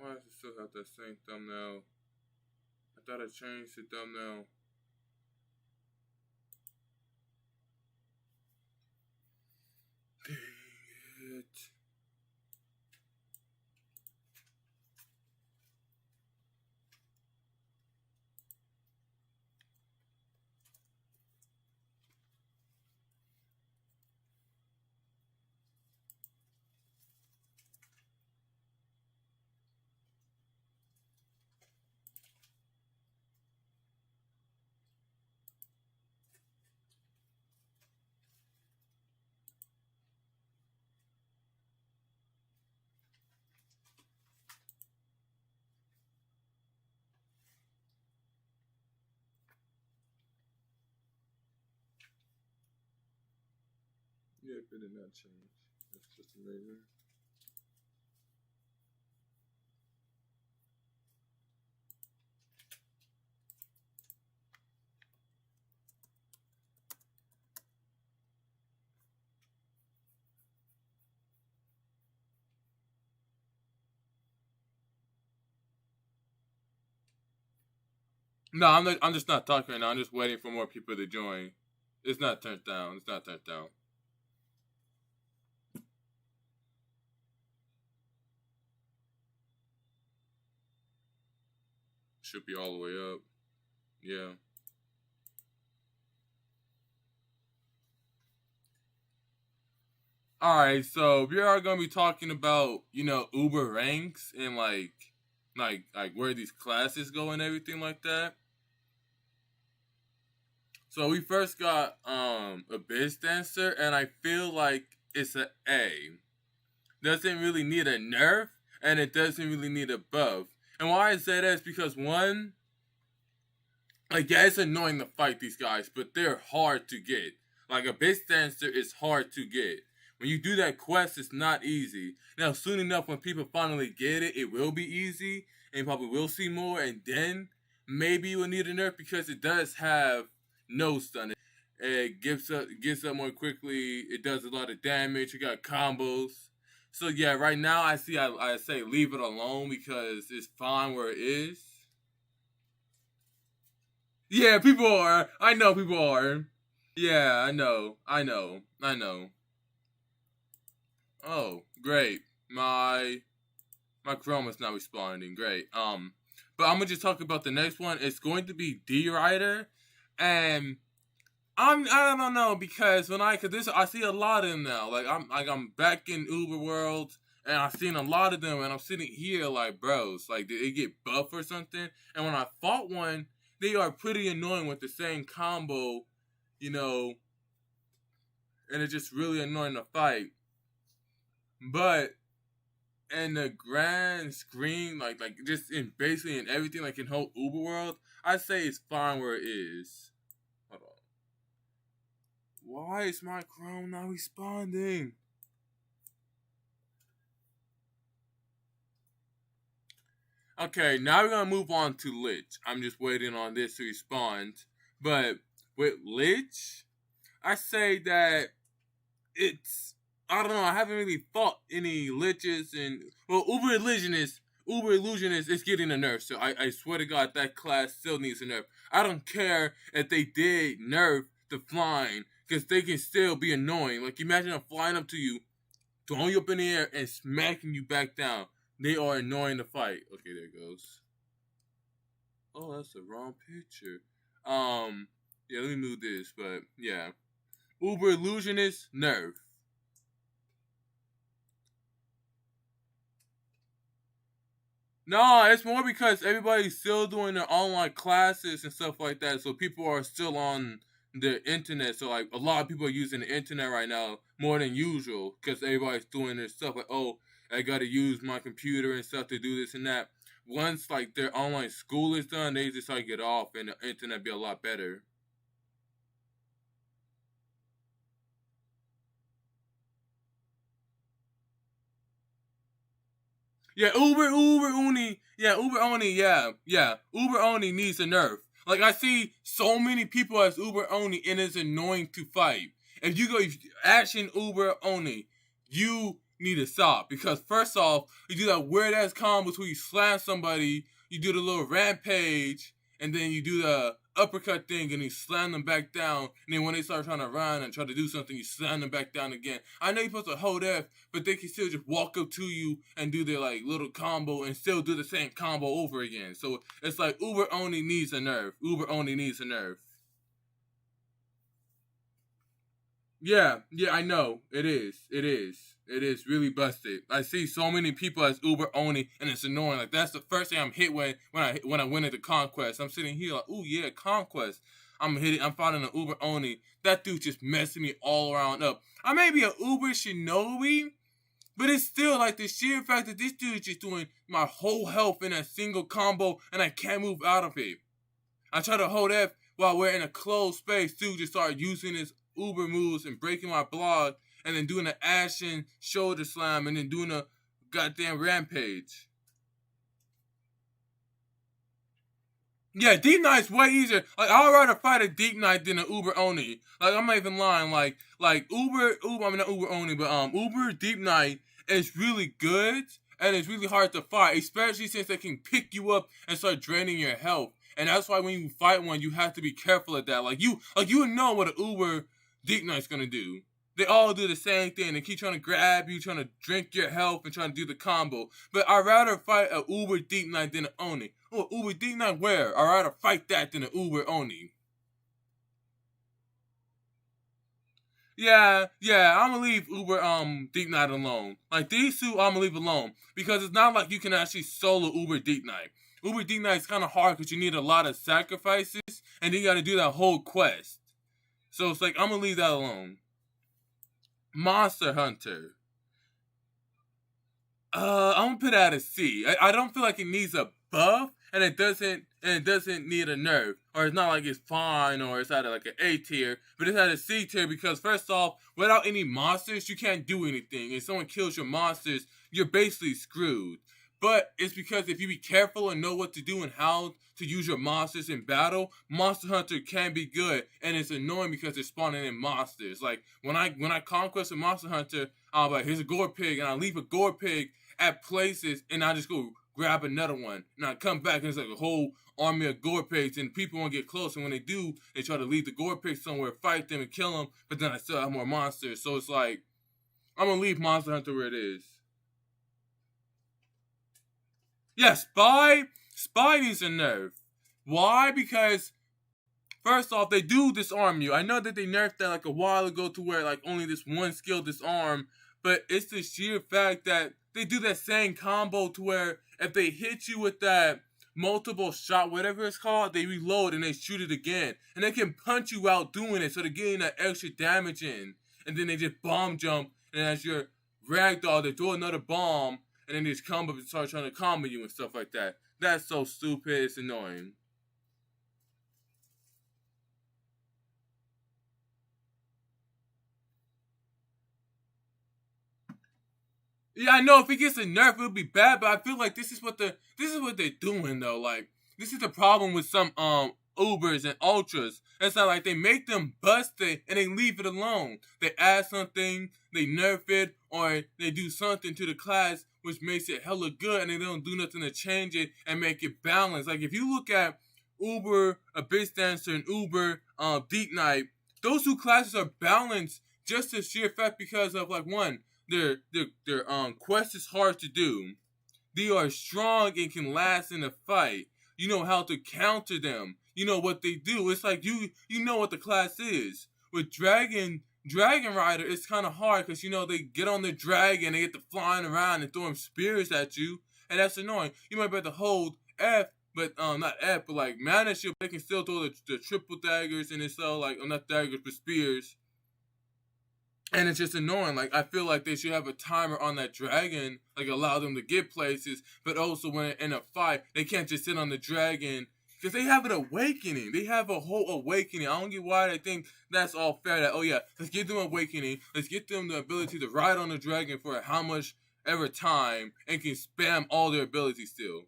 Why does it still have that same thumbnail? I thought I changed the thumbnail. Dang it. Yeah, it did not change. That's just amazing. No, I'm just not talking right now. I'm just waiting for more people to join. It's not turned down. It's not turned down. Should be all the way up. Yeah. Alright, so we are gonna be talking about, Uber ranks and like where these classes go and everything like that. So we first got Abyss Dancer, and I feel like it's an A. Doesn't really need a nerf, and it doesn't really need a buff. And why I say that is because one, like, yeah, it's annoying to fight these guys, but they're hard to get. Like, Abyss Dancer is hard to get. When you do that quest, it's not easy. Now, soon enough, when people finally get it, it will be easy, and you probably will see more, and then maybe you will need a nerf because it does have no stun. It gets up more quickly. It does a lot of damage. You got combos. So yeah, right now I say leave it alone because it's fine where it is. Yeah, people are. I know people are. Yeah, I know. Oh, great. My Chrome is not responding. Great. But I'm gonna just talk about the next one. It's going to be D Rider, and I don't know because I see a lot of them now. I'm back in Uber world, and I've seen a lot of them, and I'm sitting here like, bros, like did they get buff or something? And when I fought one, they are pretty annoying with the same combo, and it's just really annoying to fight. But in the grand screen, like just in basically in everything, like in whole Uber world, I say it's fine where it is. Hold on. Why is my Chrome not responding? Okay, now we're gonna move on to Lich. I'm just waiting on this to respond. But with Lich, I say that I don't know, I haven't really fought any Liches and Uber Illusionist is getting a nerf, so I swear to God that class still needs a nerf. I don't care if they did nerf the flying, because they can still be annoying. Like imagine them flying up to you, throwing you up in the air and smacking you back down. They are annoying to fight. Okay, there it goes. Oh, that's the wrong picture. Yeah, let me move this, but yeah. Uber Illusionist, nerf. No, it's more because everybody's still doing their online classes and stuff like that, so people are still on the internet. So like a lot of people are using the internet right now more than usual because everybody's doing their stuff like, oh, I gotta use my computer and stuff to do this and that. Once like their online school is done, they just like get off and the internet be a lot better. Yeah, Uber Oni. Yeah, Uber Oni. Yeah. Uber Oni needs a nerf. Like I see so many people as Uber Oni, and it's annoying to fight. If you go action Uber Oni, you need to stop. Because first off, you do that weird ass combos where you slam somebody, you do the little rampage, and then you do the uppercut thing and you slam them back down, and then when they start trying to run and try to do something, you slam them back down again. I know you're supposed to hold F, but they can still just walk up to you and do their like little combo and still do the same combo over again. So it's like Uber Oni needs a nerf. Uber Oni needs a nerf. Yeah, I know. It is really busted. I see so many people as Uber Oni, and it's annoying. Like that's the first thing I'm hit when I went into Conquest. I'm sitting here like, ooh yeah, Conquest. I'm finding an Uber Oni. That dude just messing me all around up. I may be an Uber Shinobi, but it's still like the sheer fact that this dude is just doing my whole health in a single combo, and I can't move out of it. I try to hold F while we're in a closed space. Dude just started using his Uber moves and breaking my block, and then doing an Ashen shoulder slam, and then doing a goddamn rampage. Yeah, Deep Knight's way easier. Like, I'd rather fight a Deep Knight than an Uber Oni. Like, I'm not even lying. Like Uber, I mean not Uber Oni, but Uber Deep Knight is really good, and it's really hard to fight, especially since they can pick you up and start draining your health. And that's why when you fight one, you have to be careful of that. Like you know what an Uber Deep Knight's gonna do. They all do the same thing. They keep trying to grab you, trying to drink your health, and trying to do the combo. But I'd rather fight an Uber Deep Knight than an Oni. Oh, Uber Deep Knight where? I'd rather fight that than an Uber Oni. Yeah, I'm gonna leave Uber Deep Knight alone. Like these two, I'm gonna leave alone because it's not like you can actually solo Uber Deep Knight. Uber Deep Knight is kind of hard because you need a lot of sacrifices, and then you got to do that whole quest. So it's like I'm gonna leave that alone. Monster Hunter. I'm gonna put it at a C. I don't feel like it needs a buff, and it doesn't need a nerf, or it's not like it's fine, or it's at like an A tier, but it's at a C tier because first off, without any monsters, you can't do anything. If someone kills your monsters, you're basically screwed. But it's because if you be careful and know what to do and how to use your monsters in battle, Monster Hunter can be good, and it's annoying because they're spawning in monsters. Like when I conquest a Monster Hunter, I'm like, here's a gore pig, and I leave a gore pig at places, and I just go grab another one, and I come back and it's like a whole army of gore pigs, and people won't get close, and when they do, they try to leave the gore pigs somewhere, fight them, and kill them, but then I still have more monsters, so it's like I'm gonna leave Monster Hunter where it is. Yeah, Spy needs a nerf. Why? Because first off, they do disarm you. I know that they nerfed that like a while ago to where like only this one skill disarm, but it's the sheer fact that they do that same combo to where if they hit you with that multiple shot, whatever it's called, they reload and they shoot it again. And they can punch you out doing it, so they're getting that extra damage in. And then they just bomb jump, and as your ragdoll, they throw another bomb, and then they just come up and start trying to combo you and stuff like that. That's so stupid, it's annoying. Yeah, I know if he gets a nerf, it'll be bad, but I feel like this is what they're doing though. Like this is the problem with some Ubers and Ultras. It's not like they make them bust it and they leave it alone. They add something, they nerf it, or they do something to the class which makes it hella good, and they don't do nothing to change it and make it balanced. Like if you look at Uber Abyss Dancer and Uber Deep Knight, those two classes are balanced just to sheer fact because of like one, their quest is hard to do. They are strong and can last in a fight. You know how to counter them. You know what they do. It's like you know what the class is. With Dragon Rider, it's kind of hard because you know they get on the dragon, they get to flying around and throwing spears at you, and that's annoying. You might be able to hold F, but not F, but like Mana Shield. They can still throw the triple daggers, and it's all like not daggers but spears. And it's just annoying. Like I feel like they should have a timer on that dragon, like allow them to get places, but also when in a fight, they can't just sit on the dragon because they have an awakening. They have a whole awakening. I don't get why they think that's all fair. That oh yeah, let's give them awakening. Let's get them the ability to ride on the dragon for how much ever time and can spam all their abilities still.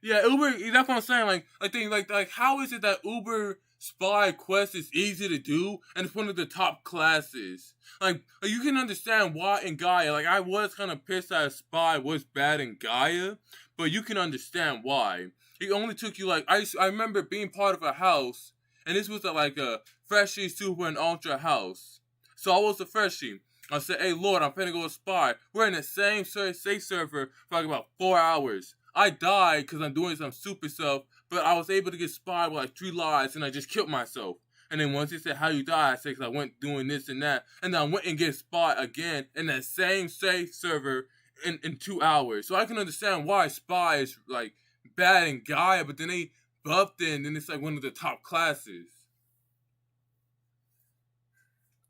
Yeah, Uber. That's what I'm saying. Like how is it that Uber spy quest is easy to do, and it's one of the top classes. Like, you can understand why in Gaia, like, I was kind of pissed that spy was bad in Gaia, but you can understand why. It only took you, like, I remember being part of a house, and this was like a freshie, super, and ultra house. So I was a freshie. I said, hey, Lord, I'm finna go spy. We're in the same safe server for like about 4 hours. I died because I'm doing some super stuff, but I was able to get spied with like 3 lives, and I just killed myself. And then once he said, how you die, I said, because I went doing this and that. And then I went and get spied again in that same safe server in 2 hours. So I can understand why spy is like bad in Gaia, but then they buffed it, and then it's like one of the top classes.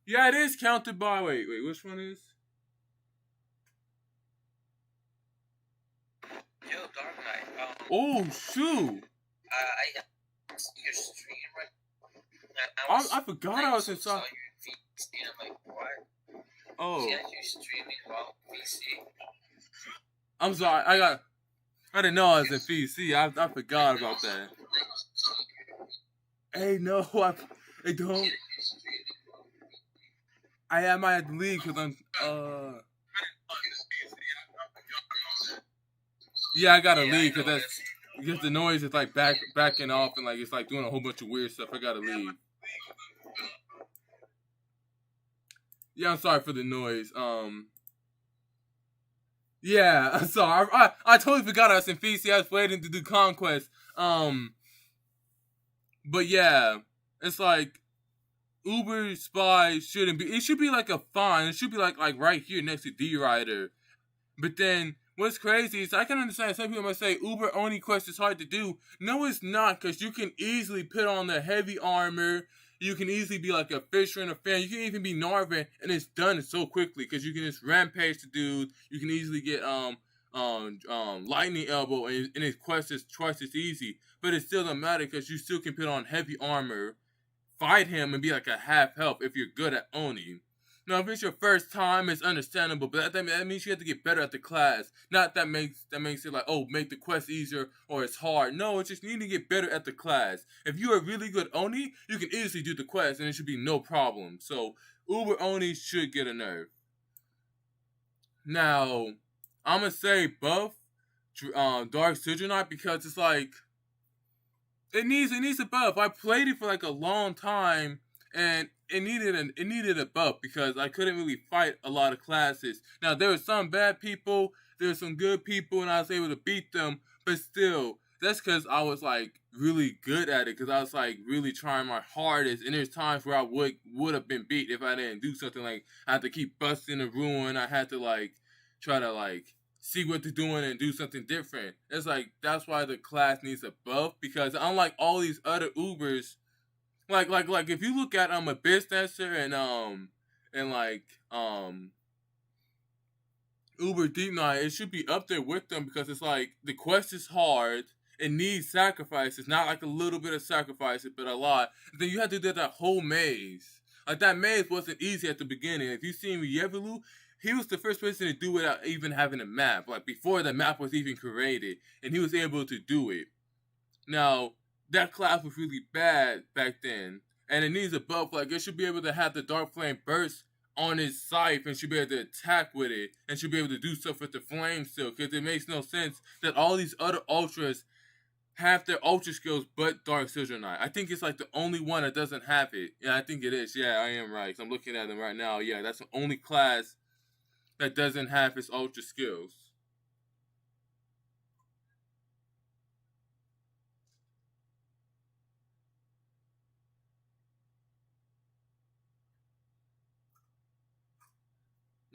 Yeah, it is counted by, wait, which one is? Yo, Dark Knight. Oh, shoot. Your stream I forgot I was inside. Saw your VC, and I'm like, what? Oh. Yeah, you're streaming while VC. I'm sorry, I didn't know I was in VC. I forgot about that. Hey, no, I don't. I might have to leave because I'm, yeah, I gotta leave because the noise is like backing off and like it's like doing a whole bunch of weird stuff. I gotta leave. Yeah, I'm sorry for the noise. Yeah, I'm sorry. I totally forgot I was in VC. I was waiting to do Conquest. But yeah, it's like Uber Spy shouldn't be. It should be like a fine. It should be like right here next to D Rider. But then what's crazy is I can understand some people might say Uber Oni quest is hard to do. No, it's not, because you can easily put on the heavy armor. You can easily be like a fisher and a fan. You can even be Narvin, and it's done so quickly because you can just rampage the dude. You can easily get lightning elbow, and his quest is twice as easy. But it still doesn't matter because you still can put on heavy armor, fight him, and be like a half health if you're good at Oni. Now, if it's your first time, it's understandable, but that means you have to get better at the class. Not that makes it like, oh, make the quest easier or it's hard. No, it's just you need to get better at the class. If you are really good Oni, you can easily do the quest and it should be no problem. So, Uber Oni should get a nerf. Now, I'm gonna say buff Dark Sigil Knight because it's like it needs a buff. I played it for like a long time and it needed a buff because I couldn't really fight a lot of classes. Now there were some bad people, there were some good people, and I was able to beat them. But still, that's because I was like really good at it because I was like really trying my hardest. And there's times where I would have been beat if I didn't do something like I had to keep busting the ruin. I had to like try to like see what they're doing and do something different. It's like that's why the class needs a buff because unlike all these other Ubers. Like if you look at a businessor and Uber Deep Knight, it should be up there with them because it's like the quest is hard. It needs sacrifices, not like a little bit of sacrifices, but a lot. And then you have to do that whole maze. Like that maze wasn't easy at the beginning. If you see Yevelu, he was the first person to do it without even having a map. Like before the map was even created, and he was able to do it. Now that class was really bad back then, and it needs a buff. Like it should be able to have the Dark Flame burst on his scythe and should be able to attack with it and should be able to do stuff with the flame still. Because it makes no sense that all these other ultras have their ultra skills but Dark Sigil Knight. I think it's like the only one that doesn't have it. Yeah, I think it is. Yeah, I am right. I'm looking at them right now. Yeah, that's the only class that doesn't have his ultra skills.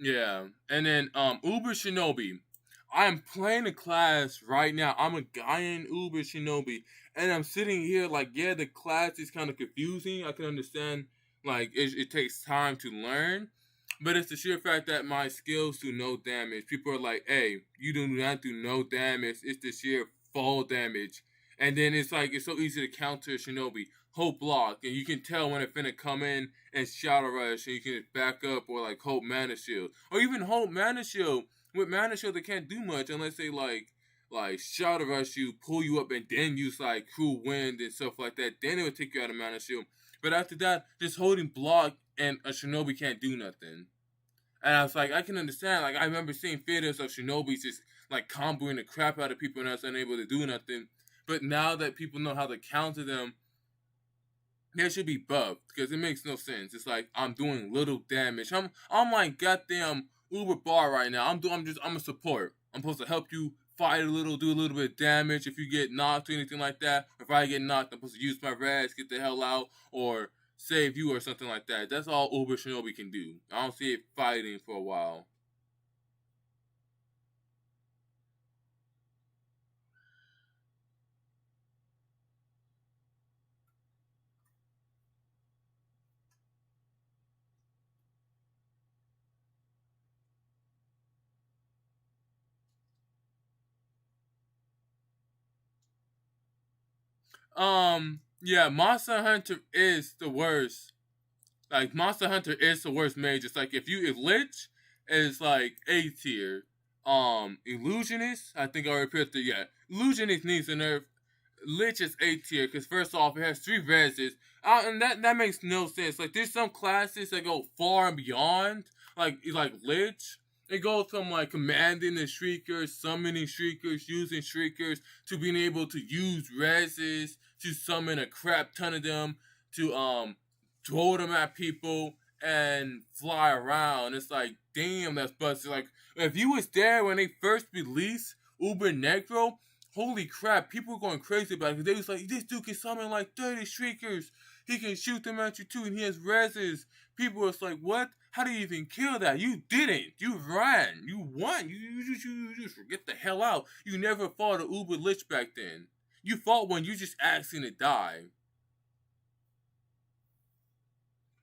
Yeah, and then Uber Shinobi. I'm playing a class right now. I'm a guy in Uber Shinobi, and I'm sitting here like, yeah, the class is kind of confusing. I can understand, like, it takes time to learn, but it's the sheer fact that my skills do no damage. People are like, hey, you do not do no damage. It's the sheer fall damage, and then it's like it's so easy to counter Shinobi. Hope block, and you can tell when it's finna come in and Shadow Rush, and you can back up or like Hope Mana Shield, or even Hope Mana Shield. With Mana Shield, they can't do much unless they like like shadow rush you, pull you up, and then use like cruel wind and stuff like that. Then it would take you out of mana shield. But after that, just holding block and a Shinobi can't do nothing. And I was like, I can understand. Like I remember seeing videos of Shinobis just like comboing the crap out of people and I was unable to do nothing. But now that people know how to counter them, they should be buffed because it makes no sense. It's like I'm doing little damage. I'm like goddamn Uber Bar right now. I'm a support. I'm supposed to help you fight a little, do a little bit of damage if you get knocked or anything like that. If I get knocked, I'm supposed to use my res, get the hell out, or save you or something like that. That's all Uber Shinobi can do. I don't see it fighting for a while. Yeah, Monster Hunter is the worst. Like Monster Hunter is the worst mage. It's like if Lich is like A tier. Illusionist, I think I repeated it. Yeah, Illusionist needs a nerf. Lich is A tier because first off, it has 3 reses, and that makes no sense. Like there's some classes that go far and beyond, like Lich. It goes from like commanding the Shriekers, summoning Shriekers, using Shriekers, to being able to use reses, to summon a crap ton of them, to throw them at people and fly around. It's like, damn, that's busted. Like, if you was there when they first released Uber Negro, holy crap, people were going crazy about it. Because they was like, this dude can summon like 30 Shriekers. He can shoot them at you too, and he has reses. People was like, what? How do you even kill that? You didn't. You ran. You won. You just get the hell out. You never fought a Uber Lich back then. You fought one, you just asking to die.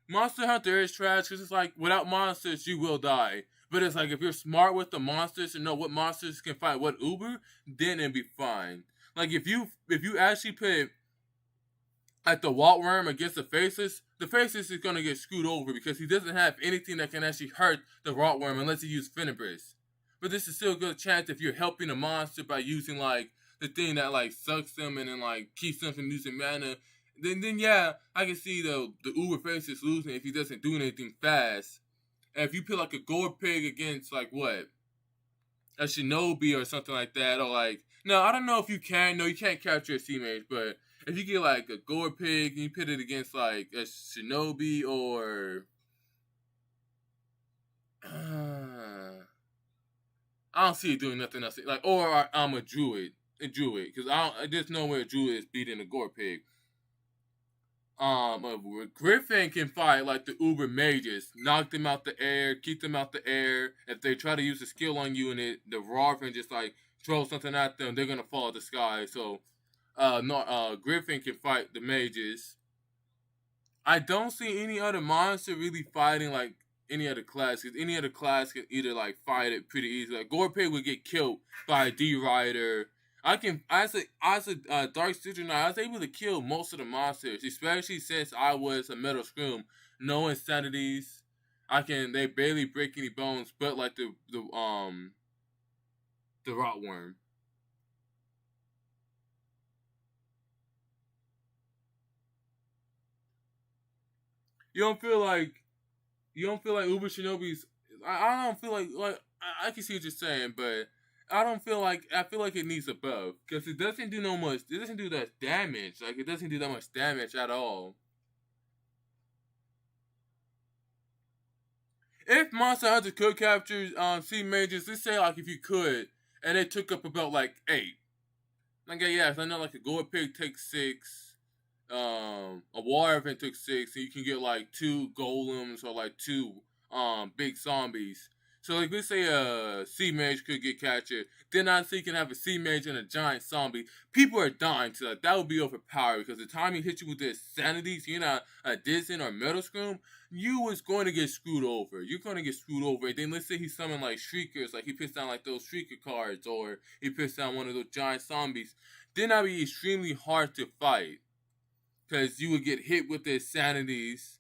Monster Hunter is trash because it's like without monsters you will die. But it's like if you're smart with the monsters and know what monsters can fight what Uber, then it'd be fine. Like if you actually put like the Waltworm against the Faceless is gonna get screwed over because he doesn't have anything that can actually hurt the Waltworm unless he uses Finibris. But this is still a good chance if you're helping a monster by using like the thing that like sucks them and then like keeps them from using mana. Then yeah, I can see the Uber Faceless losing if he doesn't do anything fast. And if you put like a Gore Pig against like what? A Shinobi or something like that, or like no, I don't know if you can. No, you can't capture a Sea Mage, but if you get like a Gore Pig and you put it against like a Shinobi or I don't see it doing nothing else. Like or I'm a Druid, because there's no way a Druid is beating a Gore Pig. Griffin can fight like the Uber mages, knock them out the air, keep them out the air. If they try to use a skill on you and the Griffin just like throw something at them, they're gonna fall out the sky. So, Griffin can fight the mages. I don't see any other monster really fighting like any other class. Because any other class can either like fight it pretty easily. Like Gorpeg would get killed by a D Rider. I can as a Dark Sigil Knight, I was able to kill most of the monsters, especially since I was a Metal Scroom. No insanities. They barely break any bones, but like the Rotworm. You don't feel like Uber Shinobi's. I don't feel like I can see what you're saying, but I feel like it needs a buff because it doesn't do no much. It doesn't do that damage. Like it doesn't do that much damage at all. If Monster Hunter could capture sea mages, let's say like if you could, and it took up about like 8. Like yeah, I know like a Gold Pig takes 6. A Warrior took 6, and you can get like 2 golems or like 2 big zombies. So like let's say a sea mage could get captured, then I see you can have a sea mage and a giant zombie. People are dying to that. That would be overpowered because the time he hits you with this sanity, so you're not a Disney or Metal Scroom, you was going to get screwed over. You're going to get screwed over. And then let's say he summoned like Shriekers, like he puts down like those Shrieker cards, or he puts down one of those giant zombies. Then that'd be extremely hard to fight because you would get hit with his sanities.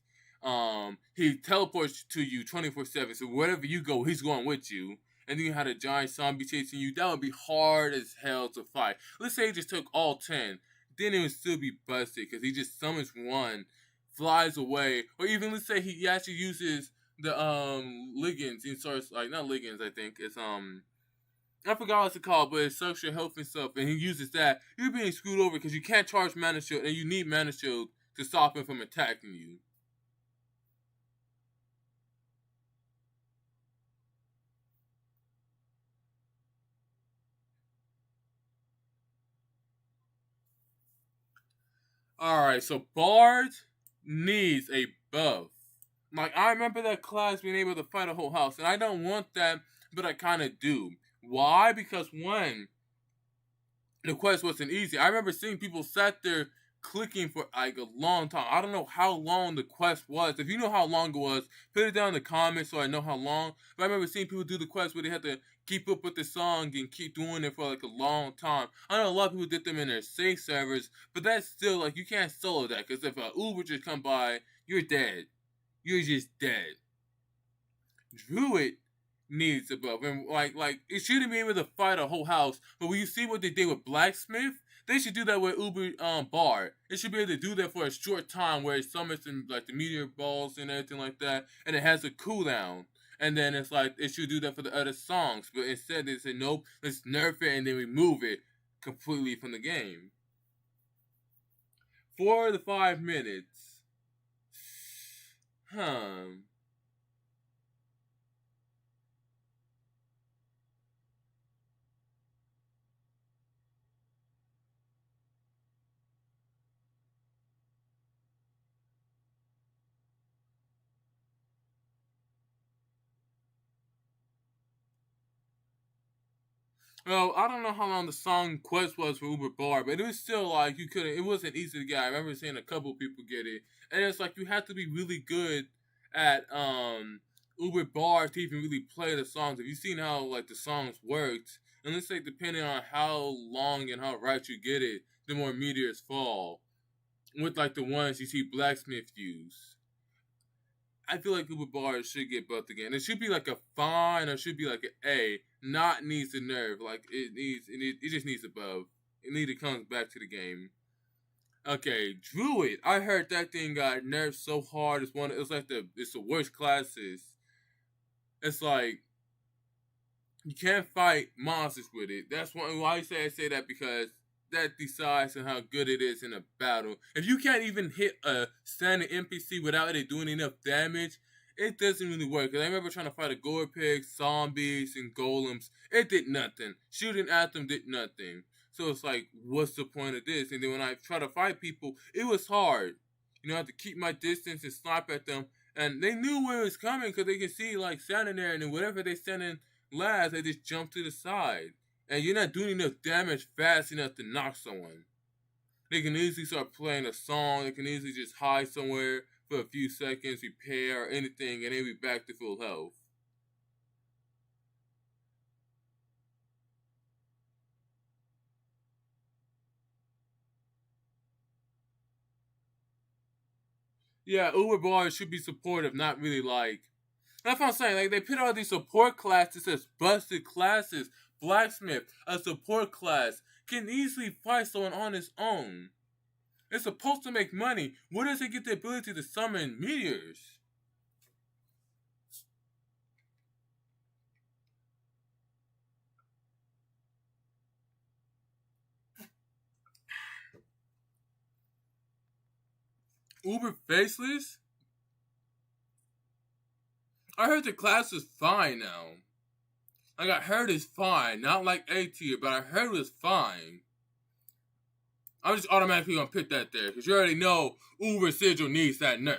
He teleports to you 24/7, so wherever you go, he's going with you. and then you had a giant zombie chasing you, that would be hard as hell to fight. Let's say he just took all 10, then it would still be busted because he just summons one, flies away, or even let's say he actually uses the ligands and starts like not ligands, I think it's I forgot what it's called, but it's social health and stuff, and he uses that. You're being screwed over because you can't charge mana shield, and you need mana shield to stop him from attacking you. Alright, so Bard needs a buff. Like, I remember that class being able to fight a whole house, and I don't want that, but I kind of do. Why? Because one, the quest wasn't easy. I remember seeing people sat there clicking for like a long time. I don't know how long the quest was. If you know how long it was, put it down in the comments so I know how long. But I remember seeing people do the quest where they had to keep up with the song and keep doing it for like a long time. I know a lot of people did them in their safe servers, but that's still like you can't solo that because if an Uber just come by, you're dead. You're just dead. Druid needs a buff, and like it shouldn't be able to fight a whole house. But when you see what they did with Blacksmith, they should do that with Uber Bard. It should be able to do that for a short time, where it summons them like the meteor balls and everything like that, and it has a cooldown. And then it's like it should do that for the other songs, but instead they said nope, let's nerf it and then remove it completely from the game. 4 to 5 minutes. Well, I don't know how long the song quest was for Uber Bar, but it was still like you couldn't. It wasn't easy to get. I remember seeing a couple people get it, and it's like you have to be really good at Uber Bar to even really play the songs. If you've seen how like the songs worked, and let's say depending on how long and how right you get it, the more meteors fall. With like the ones you see Blacksmith use. I feel like Uber Bars should get buffed again. It should be like a fine or it should be like an A. Not needs a nerve. Like it just needs a buff. It needs to come back to the game. Okay, Druid. I heard that thing got nerfed so hard. It's the worst classes. It's like you can't fight monsters with it. That's why I say that because that decides on how good it is in a battle. If you can't even hit a standing NPC without it doing enough damage, it doesn't really work. Cause I remember trying to fight a gore pig, zombies, and golems. It did nothing. Shooting at them did nothing. So it's like, what's the point of this? And then when I try to fight people, it was hard. You know, I had to keep my distance and snipe at them. And they knew where it was coming because they could see like standing there, and then whatever they standing last, they just jump to the side. And you're not doing enough damage fast enough to knock someone. They can easily start playing a song. They can easily just hide somewhere for a few seconds, repair, or anything, and then be back to full health. Yeah, Uber bars should be supportive, not really like. That's what I'm saying. Like they put all these support classes as busted classes. Blacksmith, a support class, can easily fight someone on his own. It's supposed to make money. Where does it get the ability to summon meteors? Uber Faceless? I heard the class is fine now. Like I heard it's fine. Not like A tier, but I heard it's fine. I'm just automatically gonna put that there because you already know Uber Sigil needs that nerf.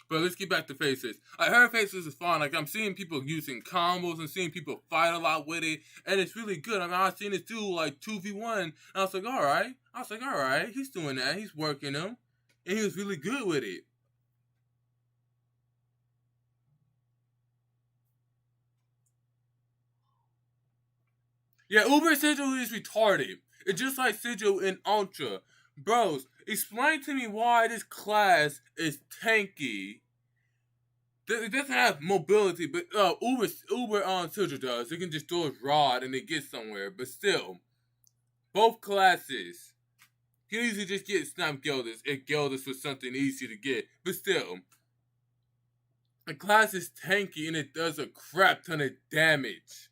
But let's get back to Faces. I heard Faces is fine. Like I'm seeing people using combos and seeing people fight a lot with it, and it's really good. I mean, I've seen this do like 2v1, and I was like, all right, he's doing that. He's working them, and he was really good with it. Yeah, Uber Sigil is retarded. It's just like Sigil in Ultra. Bros, explain to me why this class is tanky. It doesn't have mobility, but Uber Sigil does. It can just throw a rod and they get somewhere. But still, both classes can easily just get Snap Gildas if Gildas was something easy to get. But still, the class is tanky and it does a crap ton of damage.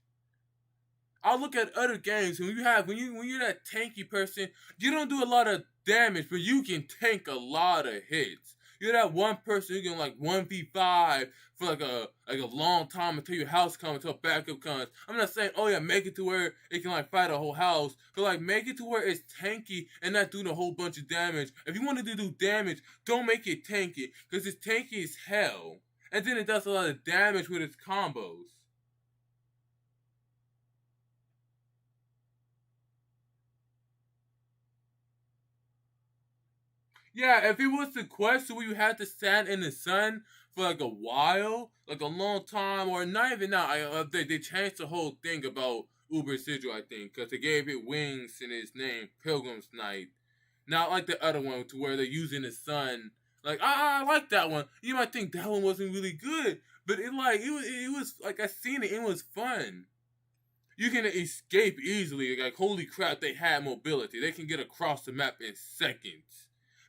I'll look at other games when you're that tanky person, you don't do a lot of damage, but you can tank a lot of hits. You're that one person who can like 1v5 for like a long time until your house comes, until backup comes. I'm not saying, oh yeah, make it to where it can like fight a whole house, but like make it to where it's tanky and not doing a whole bunch of damage. If you want to do damage, don't make it tanky, because it's tanky as hell. And then it does a lot of damage with its combos. Yeah, if it was the quest where you had to stand in the sun for like a while, like a long time, or not even now, they changed the whole thing about Uber Sigil, I think, because they gave it wings in its name, Pilgrim's Night. Not like the other one, to where they're using the sun. Like, I like that one. You might think that one wasn't really good, but it was like, I seen it was fun. You can escape easily. Like, holy crap, they had mobility. They can get across the map in seconds.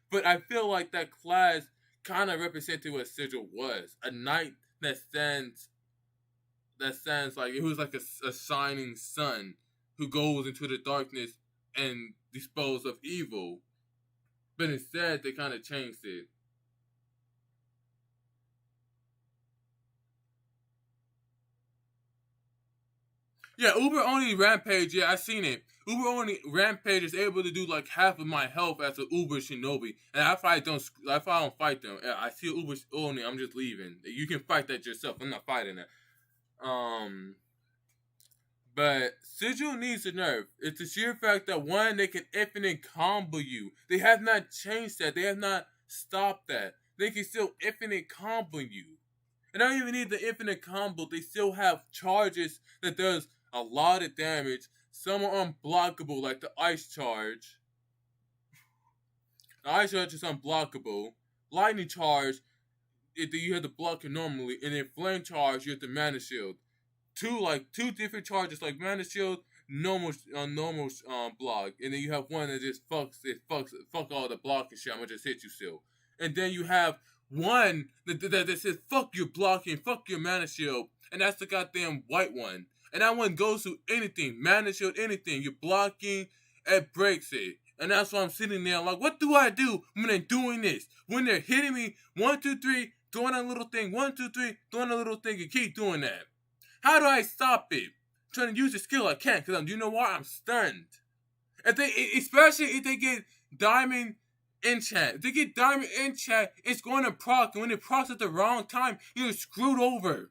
But I feel like that class kind of represented what Sigil was. A knight that stands like, it was like a shining sun who goes into the darkness and dispose of evil. But instead, they kind of changed it. Yeah, Uber only Rampage, yeah, I seen it. Uber only Rampage is able to do like half of my health as an Uber Shinobi. And if I don't fight them, I see Uber only, I'm just leaving. You can fight that yourself. I'm not fighting that. But Sigil needs a nerf. It's the sheer fact that, one, they can infinite combo you. They have not changed that. They have not stopped that. They can still infinite combo you. And I don't even need the infinite combo. They still have charges that does a lot of damage. Some are unblockable, like the ice charge. The ice charge is unblockable. Lightning charge, you have to block it normally. And then flame charge, you have to mana shield. Two different charges, like mana shield, normal block, and then you have one that just fuck all the blocking shit. I'm gonna just hit you still, and then you have one that says fuck your blocking, fuck your mana shield, and that's the goddamn white one, and that one goes to anything, mana shield, anything. You're blocking, it breaks it. And that's why I'm sitting there like, what do I do when they're doing this? When they're hitting me, 1, 2, 3, doing a little thing, 1, 2, 3, doing a little thing, and keep doing that. How do I stop it? I'm trying to use the skill I can't, because you know what? I'm stunned. Especially if they get diamond enchant. If they get diamond enchant, it's going to proc, and when it procs at the wrong time, you're screwed over.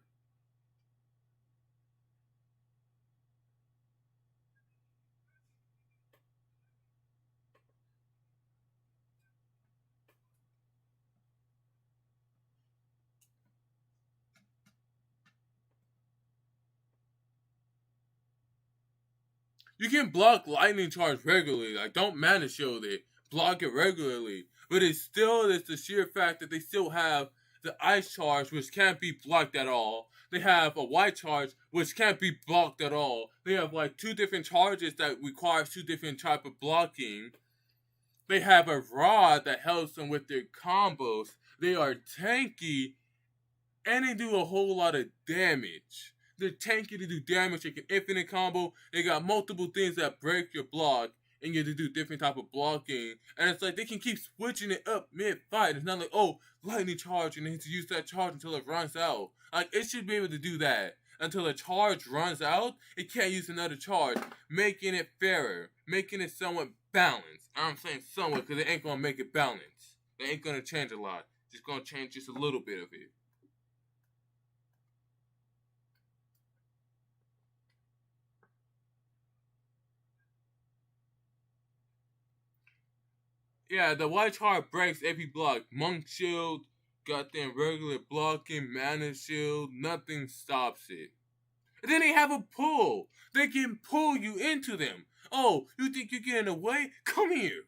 You can block lightning charge regularly. Like, don't mana shield it. Block it regularly. But it's the sheer fact that they still have the ice charge, which can't be blocked at all. They have a white charge, which can't be blocked at all. They have like two different charges that require two different type of blocking. They have a rod that helps them with their combos. They are tanky, and they do a whole lot of damage. They're tanky to do damage. They can infinite combo. They got multiple things that break your block, and you have to do different type of blocking. And it's like they can keep switching it up mid-fight. It's not like, oh, lightning charge, and they need to use that charge until it runs out. Like, it should be able to do that. Until a charge runs out, it can't use another charge, making it fairer, making it somewhat balanced. I'm saying somewhat, because it ain't going to make it balanced. They ain't going to change a lot. Just going to change just a little bit of it. Yeah, the white heart breaks every block. Monk shield, goddamn regular blocking, mana shield, nothing stops it. And then they have a pull. They can pull you into them. Oh, you think you're getting away? Come here.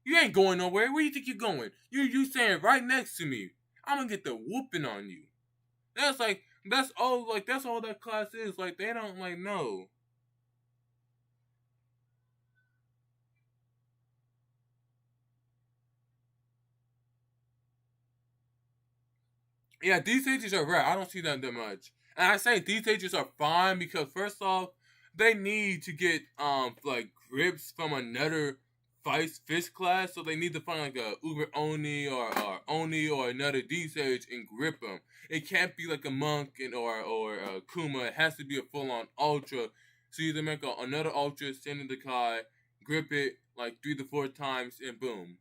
You ain't going nowhere. Where you think you're going? You staying right next to me. I'm gonna get the whooping on you. That's like that's all like that's all that class is. Like they don't like know. Yeah, these stages are rare. I don't see them that much. And I say these stages are fine because first off, they need to get like grips from another fish class, so they need to find like a Uber or Oni or another D stage and grip them. It can't be like a monk or a Kuma. It has to be a full on ultra. So you either make another ultra, send in the Kai, grip it like 3 to 4 times, and boom.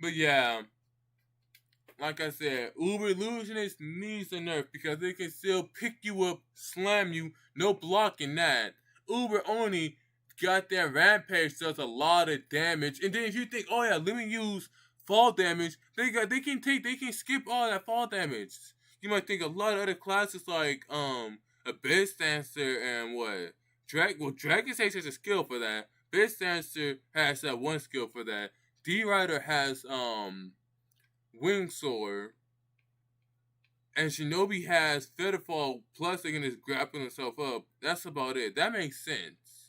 But yeah, like I said, Uber Illusionist needs a nerf because they can still pick you up, slam you, no blocking that. Uber Oni got that rampage does a lot of damage. And then if you think, oh yeah, let me use fall damage, they can skip all that fall damage. You might think a lot of other classes like Abyss Dancer and what? Dragon Sage has a skill for that. Abyss Dancer has that one skill for that. D Rider has Wing Soar, and Shinobi has Featherfall plus they can just grapple himself up. That's about it. That makes sense.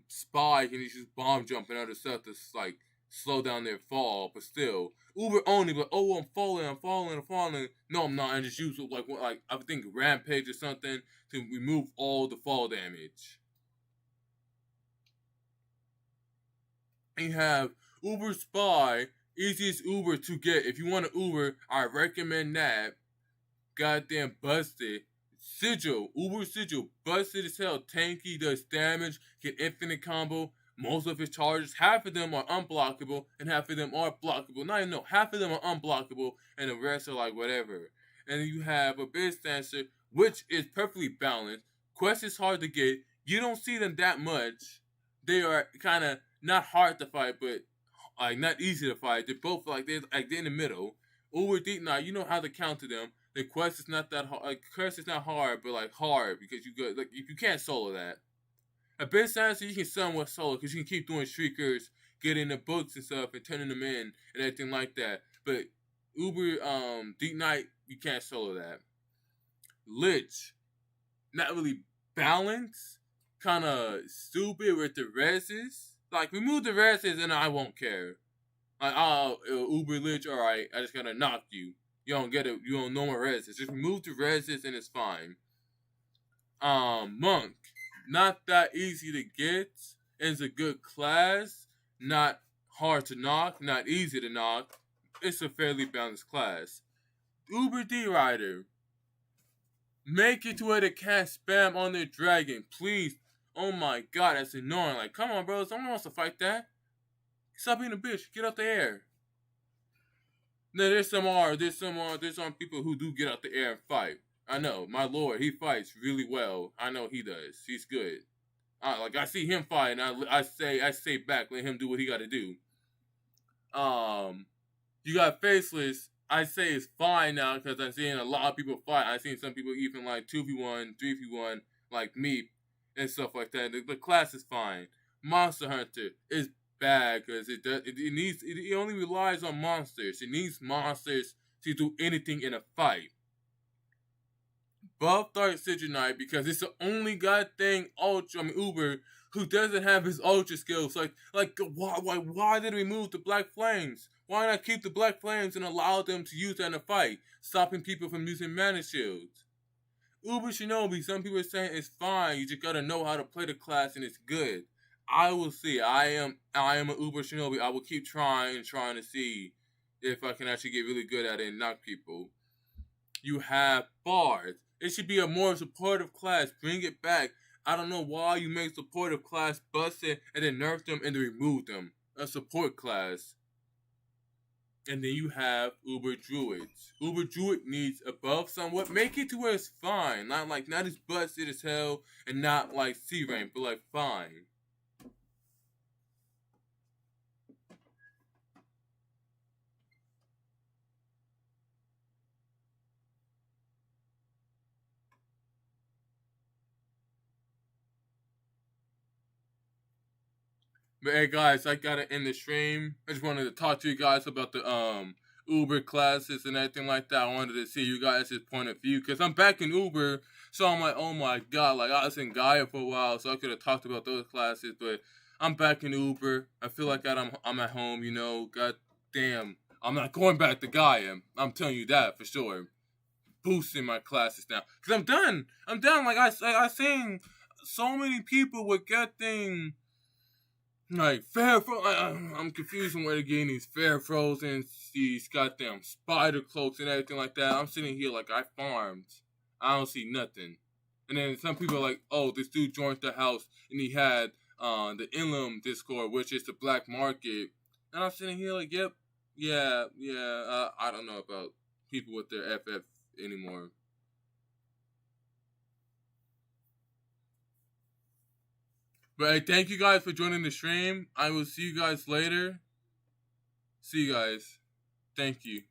Spy can just bomb jump and other stuff to like slow down their fall, but still, Uber only. But oh, I'm falling. No, I'm not. And just use like I think Rampage or something to remove all the fall damage. And you have Uber Spy, easiest Uber to get. If you want an Uber, I recommend that. Goddamn busted. Uber Sigil, busted as hell. Tanky, does damage, get infinite combo. Most of his charges, half of them are unblockable, and half of them are blockable. Not even no, half of them are unblockable, and the rest are like whatever. And then you have Abyss Dancer, which is perfectly balanced. Quest is hard to get. You don't see them that much. They are kind of not hard to fight, but like not easy to fight. They're both they're in the middle. Uber Deep Knight, you know how to counter them. The quest is not that hard. Like quest is not hard, but like hard because you go like you can't solo that. A bit Sansa you can somewhat solo because you can keep doing streakers, getting the books and stuff, and turning them in and everything like that. But Uber Deep Knight you can't solo that. Lich, not really balanced, kind of stupid with the reses. Like remove the reses and I won't care. Like Uber Lich, all right, I just gotta knock you. You don't get it. You don't know my reses. Just remove the reses and it's fine. Monk, not that easy to get. It's a good class. Not hard to knock. Not easy to knock. It's a fairly balanced class. Uber D Rider, make it to where they can't spam on their dragon, please. Oh my god, that's annoying. Like, come on, bro. Someone wants to fight that. Stop being a bitch. Get out the air. No, there's some people who do get out the air and fight. I know, my lord, he fights really well. I know he does. He's good. Like I see him fight, and I say back, let him do what he got to do. You got Faceless. I say it's fine now because I'm seeing a lot of people fight. I've seen some people even like 2v1, 3v1, like me, and stuff like that. The class is fine. Monster Hunter is bad because it only relies on monsters. It needs monsters to do anything in a fight. Buff Dark Sigil Knight because it's the only goddamn Uber who doesn't have his ultra skills. Why did they remove the Black Flames? Why not keep the Black Flames and allow them to use that in a fight, stopping people from using mana shields? Uber Shinobi, some people are saying it's fine. You just gotta know how to play the class and it's good. I will see. I am an Uber Shinobi. I will keep trying to see if I can actually get really good at it and knock people. You have bards. It should be a more supportive class. Bring it back. I don't know why you make supportive class busted and then nerf them and then remove them. A support class. And then you have Uber Druids. Uber Druid needs a buff somewhat. Make it to where it's fine. Not as busted as hell and not like C rank, but like fine. But hey guys, I gotta end the stream. I just wanted to talk to you guys about the Uber classes and everything like that. I wanted to see you guys' point of view because I'm back in Uber, so I'm like, oh my god, like I was in Gaia for a while, so I could have talked about those classes, but I'm back in Uber. I feel like I'm at home, you know. God damn, I'm not going back to Gaia. I'm telling you that for sure. Boosting my classes now because I'm done. I'm done. Like I seen so many people were getting like fair I'm confused on where they're getting these fair frozen, these goddamn spider cloaks and everything like that. I'm sitting here like I farmed. I don't see nothing. And then some people are like, oh, this dude joined the house and he had the Inlam Discord, which is the black market. And I'm sitting here like, yep, yeah. I don't know about people with their FF anymore. But hey, thank you guys for joining the stream. I will see you guys later. See you guys. Thank you.